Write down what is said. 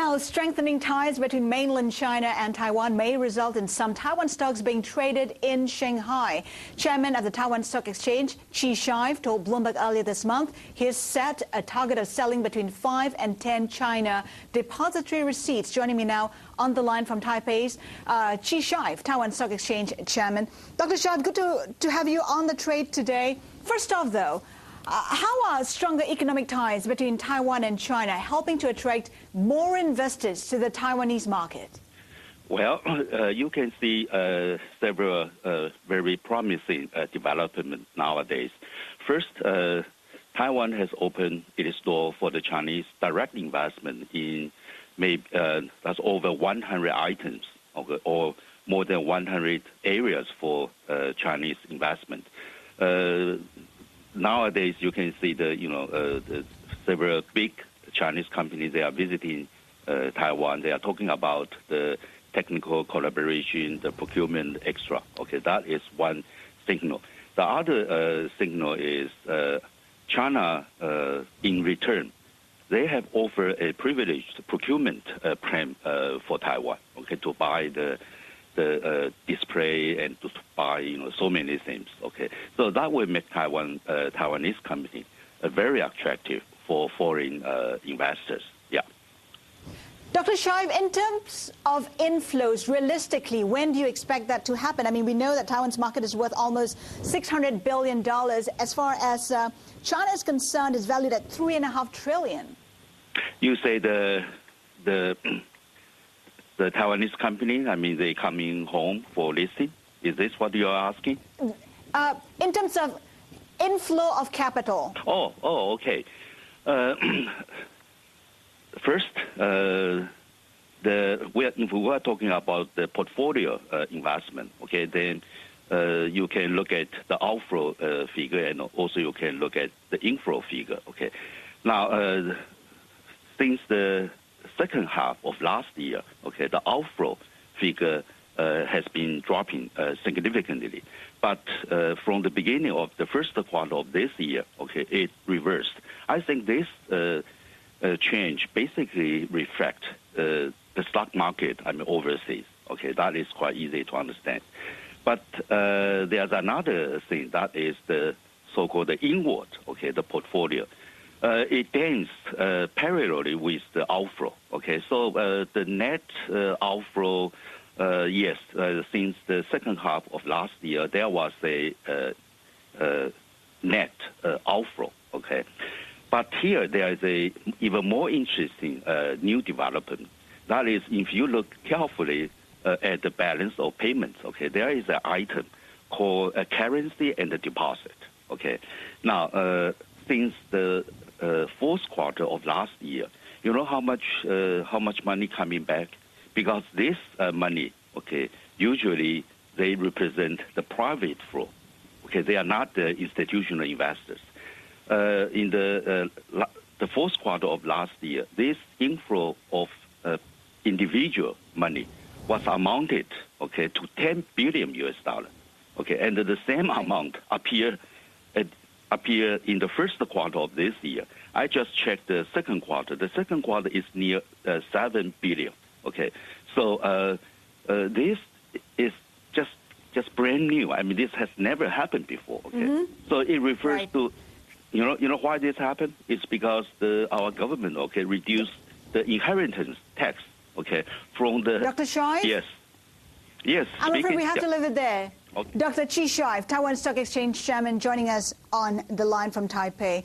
Now, strengthening ties between mainland China and Taiwan may result in some Taiwan stocks being traded in Shanghai. Chairman of the Taiwan Stock Exchange, Schive, told Bloomberg earlier this month he has set a target of selling between 5 and 10 China depository receipts. Joining me now on the line from Taipei's Schive, Taiwan Stock Exchange Chairman. Dr. Schive, good to have you on the trade today. First off, though, how are stronger economic ties between Taiwan and China helping to attract more investors to the Taiwanese market? Well, you can see several very promising developments nowadays. First, Taiwan has opened its door for the Chinese direct investment in maybe that's over 100 items or more than 100 areas for Chinese investment. Nowadays, you can see the several big Chinese companies, they are visiting Taiwan. They are talking about the technical collaboration, the procurement extra. Okay, that is one signal. The other signal is China, in return, they have offered a privileged procurement plan for Taiwan. Okay, to buy the display and to buy so many things. Okay, so that will make Taiwanese company very attractive for foreign investors. Yeah. Dr. Schive, in terms of inflows, realistically, when do you expect that to happen? I mean, we know that Taiwan's market is worth almost $600 billion. As far as China is concerned, it's valued at $3.5 trillion. You say the Taiwanese company, I mean, they coming home for listing? Is this what you are asking? In terms of inflow of capital. Oh, okay. First, if we are talking about the portfolio investment, okay, then you can look at the outflow figure, and also you can look at the inflow figure. Okay, now since the second half of last year, okay, the outflow figure has been dropping significantly. But from the beginning of the first quarter of this year, okay, it reversed. I think this change basically reflects the stock market, I mean, overseas. Okay, that is quite easy to understand. But there's another thing, that is the so-called the inward, okay, the portfolio. It gains parallelly with the outflow. Okay, so the net outflow, yes, since the second half of last year, there was a net outflow. Okay, but here there is a even more interesting new development. That is, if you look carefully at the balance of payments, okay, there is an item called a currency and a deposit. Okay, now since the fourth quarter of last year, you know how much money coming back? Because this money, okay, usually they represent the private flow. Okay, they are not the institutional investors. In the fourth quarter of last year, this inflow of individual money was amounted, okay, to $10 billion US. Okay, and the same amount appear in the first quarter of this year. I just checked the second quarter. The second quarter is near $7 billion. Okay, so this is just brand new. I mean, this has never happened before. Okay, so it refers to, you know why this happened? It's because our government, okay, reduced the inheritance tax. Okay, from the Dr. Schive? Yes. I'm afraid we have to leave it there. Okay. Dr. Schive, Taiwan Stock Exchange Chairman, joining us on the line from Taipei.